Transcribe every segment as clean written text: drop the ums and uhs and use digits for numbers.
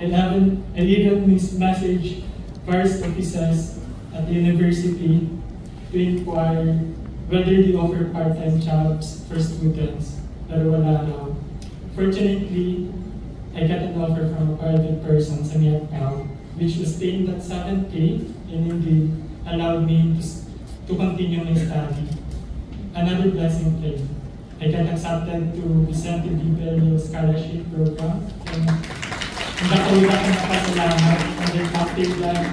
I even messaged various officers at the university to inquire whether they offer part-time jobs for students, pero wala raw. Fortunately, I got an offer from a private person sa NIATCAL, which sustained at 7K and indeed allowed me to continue my study. Another blessing came. I got accepted to Vicente D. Bello Scholarship Program, and nakuha ko napasalamat on their captain that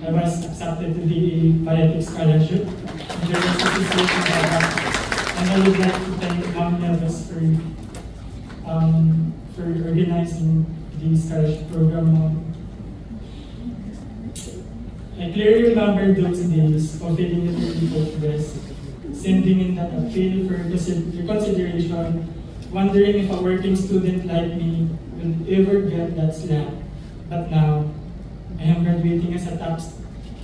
I was accepted to the Biotic Scholarship. And there was appreciation for that. And I would like to thank Ma'am Neves for organizing the scholarship program. I clearly remember those days of feeling really hopeless, sending in that appeal for reconsideration, wondering if a working student like me will ever get that slap. But now, I am graduating as a top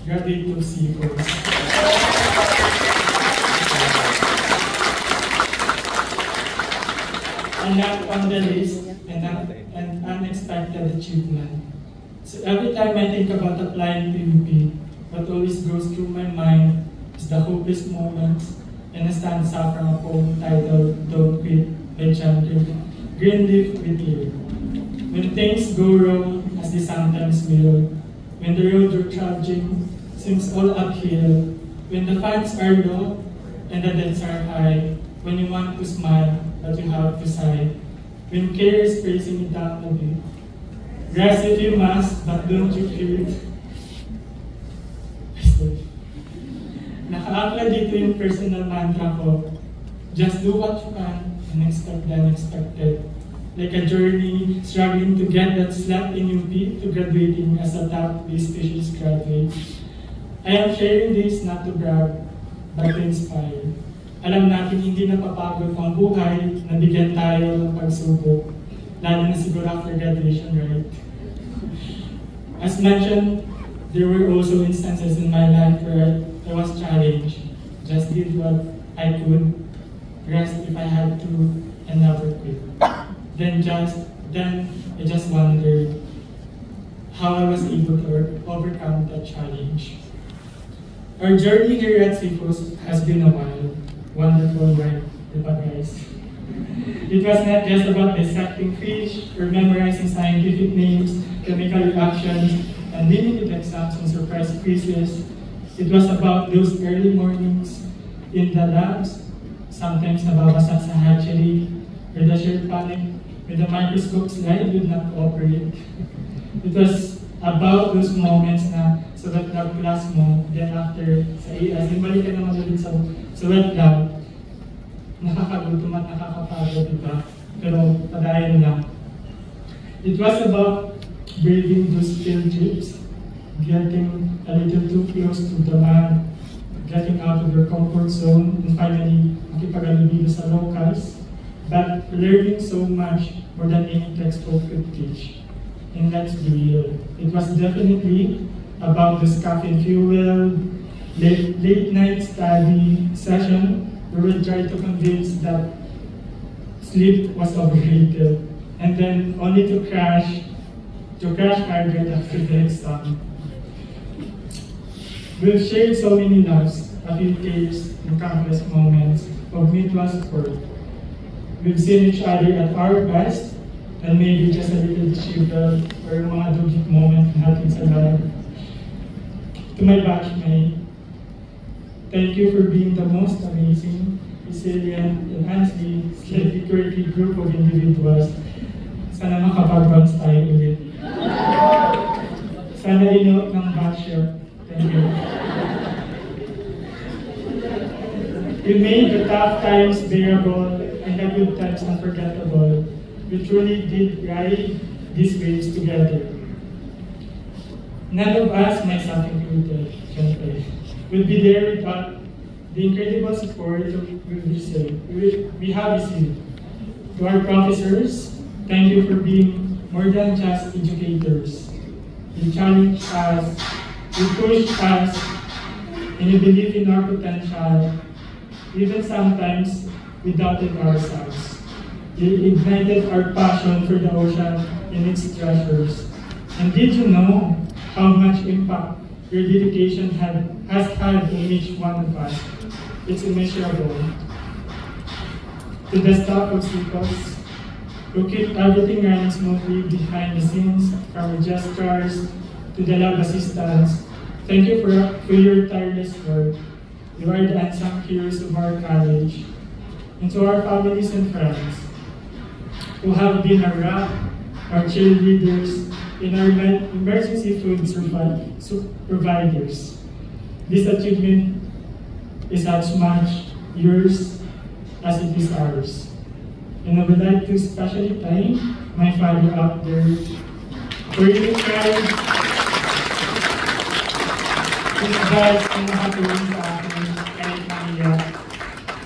graduate of CFOs. And not on the list, an unexpected achievement. So every time I think about applying to UP, what always goes through my mind is the hopeless moments and a stanza from a poem titled Don't Quit by John Greenleaf Whittier. When things go wrong, as they sometimes will, when the road you're trudging seems all uphill, when the funds are low and the debts are high, when you want to smile but you have to sigh, when care is pressing you down a bit, rest if you must, but don't you quit. Nakaakla dito yung personal mantra ko, just do what you can and expect the unexpected. Like a journey, struggling to get that slap in UP to graduating as a top prestigious graduate. I am sharing this not to brag, but to inspire. Alam natin hindi napapagod ang buhay, nabigyan tayo ng pagsubok, lalo na siguro after graduation, right? As mentioned, there were also instances in my life where I was challenged, just did what I could, rest if I had to, and never quit. Then I just wondered how I was able to overcome that challenge. Our journey here at CFOS has been a while. Wonderful, right? Guys? It was not just about dissecting fish or memorizing scientific names, chemical reactions, and limited exams and surprise quizzes. It was about those early mornings in the labs, sometimes nababasag sa hatchery, with the sheer panic, with the microscope slide would not cooperate. It was about those moments na sa wet lab class mo, then after sa AS, din balik ka naman ulit sa wet lab, nakakagutom at nakakapagod, diba? Pero padayan lang. It was about braving those field trips, getting a little too close to the man, getting out of your comfort zone, and finally, makipag-alibilo sa locals, but learning so much more than any textbook could teach. And let's be real. It was definitely about this caffeine fuel, late night study session where we tried to convince that sleep was overrated, and then only to crash Margaret after the exam. We've shared so many laughs, a few tears, and countless moments of mutual support. We've seen each other at our best, and maybe just a little disheveled or mga dugit moment natin sa life. To my batchmate, thank you for being the most amazing, resilient, and honestly, slightly quirky group of individuals. Sana makapag-bounce tayo ulit. Sana inoot ng batch. Thank you. We made the tough times bearable and the good times unforgettable. We truly did ride these waves together. None of us, myself included, will be there without the incredible support we have received. To our professors, thank you for being more than just educators. You challenge us, you push us, and you believe in our potential. Even sometimes, we doubted ourselves. You ignited our passion for the ocean in its treasures. And did you know how much impact your dedication has had on each one of us? It's immeasurable. To the staff of CPOS, who keep everything running smoothly behind the scenes, from registrars to the lab assistants, thank you for your tireless work. You are the unsung heroes of our college. And to our families and friends, who have been our rock, our cheerleaders, and our emergency food providers. This achievement is as much yours as it is ours. And I would like to especially thank my father out there for your pride, his advice on how to win sa akin kahit mahirap.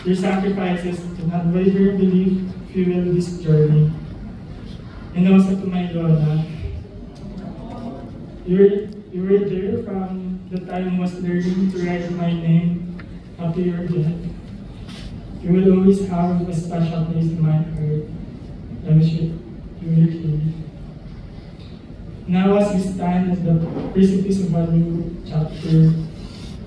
Your sacrifices and unwavering belief fuel this journey. And also to my Lola, you were there from the time I was learning to write my name up to your death. You will always have a special place in my heart. I wish you will keep. Now as we stand at the precipice of a new chapter,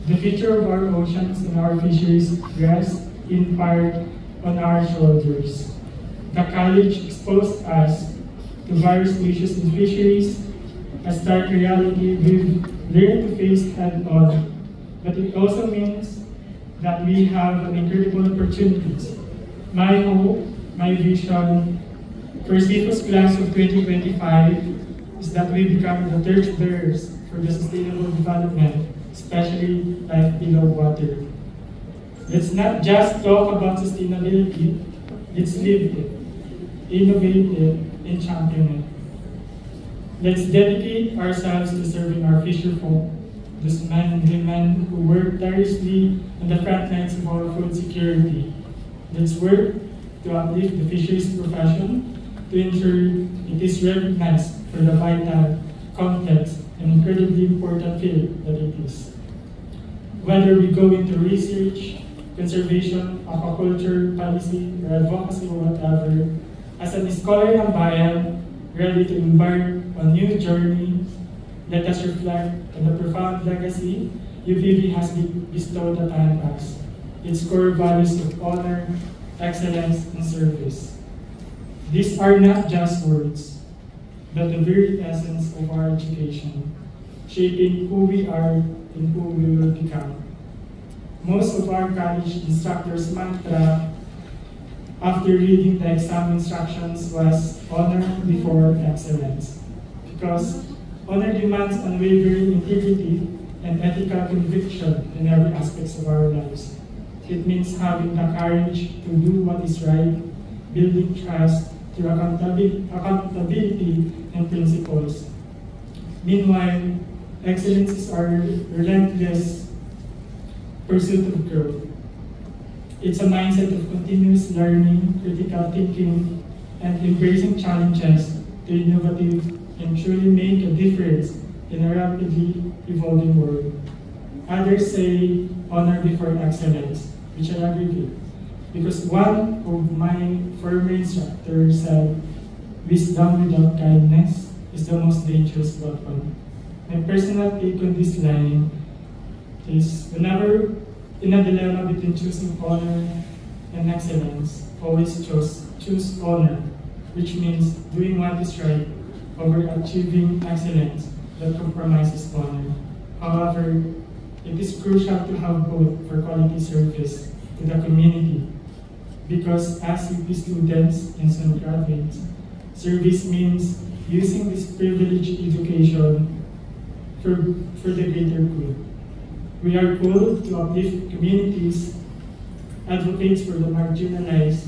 the future of our oceans and our fisheries rests in part on our shoulders. The college exposed us to various issues in fisheries, a stark reality we've learned to face head-on. But it also means that we have an incredible opportunities. My hope, my vision for CPOS class of 2025 is that we become the torchbearers for the sustainable development, especially life below water. Let's not just talk about sustainability, let's live it, innovate it, and champion it. Let's dedicate ourselves to serving our fisher folk, those men and women who work tirelessly on the front lines of our food security. Let's work to uplift the fisheries profession to ensure it is recognized for the vital, complex, and incredibly important field that it is. Whether we go into research, conservation, aquaculture, policy, or advocacy, or whatever, as a scholar ng bayan, ready to embark on new journey, let us reflect on the profound legacy UPB has bestowed upon us, its core values of honor, excellence, and service. These are not just words, but the very essence of our education, shaping who we are and who we will become. Most of our college instructors' mantra after reading the exam instructions was honor before excellence, because honor demands unwavering integrity and ethical conviction in every aspect of our lives. It means having the courage to do what is right, building trust through accountability and principles. Meanwhile, excellence is our relentless pursuit of growth. It's a mindset of continuous learning, critical thinking, and embracing challenges to innovative and truly make a difference in a rapidly evolving world. Others say honor before excellence, which I agree with, because one of my former instructors said, wisdom without kindness is the most dangerous weapon. My personal take on this line is, whenever in a dilemma between choosing honor and excellence, always choose honor, which means doing what is right over achieving excellence that compromises honor. However, it is crucial to have both for quality service to the community, because as UP students and some graduates, service means using this privileged education for the greater good. We are called to uplift communities, advocates for the marginalized,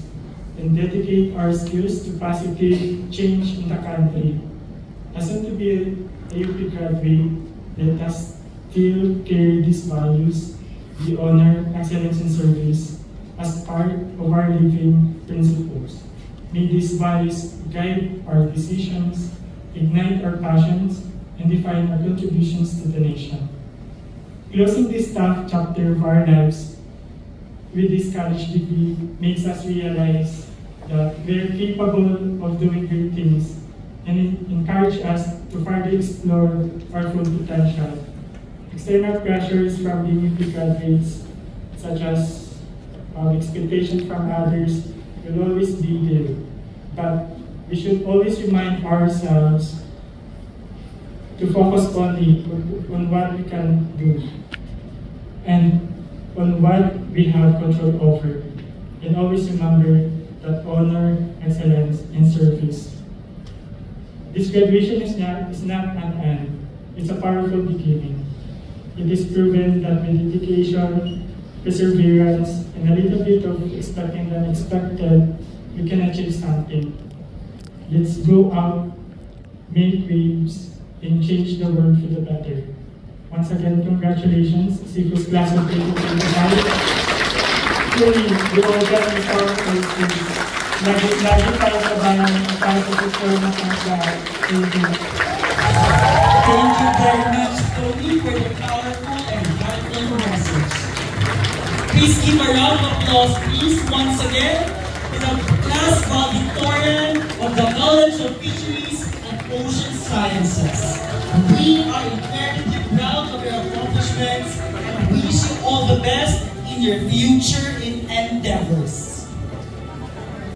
and dedicate our skills to positive change in the country. As soon to be a UP graduate, let us still carry these values, the honor, excellence, and service as part of our living principles. May these values guide our decisions, ignite our passions, and define our contributions to the nation. Closing this tough chapter of our lives with this college degree makes us realize that we are capable of doing great things and it encourages us to further explore our full potential. External pressures from the newly graduates, such as expectations from others, will always be there. But we should always remind ourselves to focus only on what we can do and on what we have control over. And always remember that honor, excellence, and service. This graduation is not an end. It's a powerful beginning. It is proven that with dedication, perseverance, and a little bit of expecting the unexpected, we can achieve something. Let's go out, make waves, and change the world for the better. Once again, congratulations, CFU's class of 2025. Truly, we all get the powerful skills. Lagi tayo sa bayan, tayo sa picture na lahat. Thank you. Thank you very much, Tony, for the powerful and heartfelt message. Please give a round of applause, please, once again, to the class valedictorian of the College of Fisheries and Ocean Sciences. We are incredibly proud of your accomplishments and wish you all the best in your future endeavors.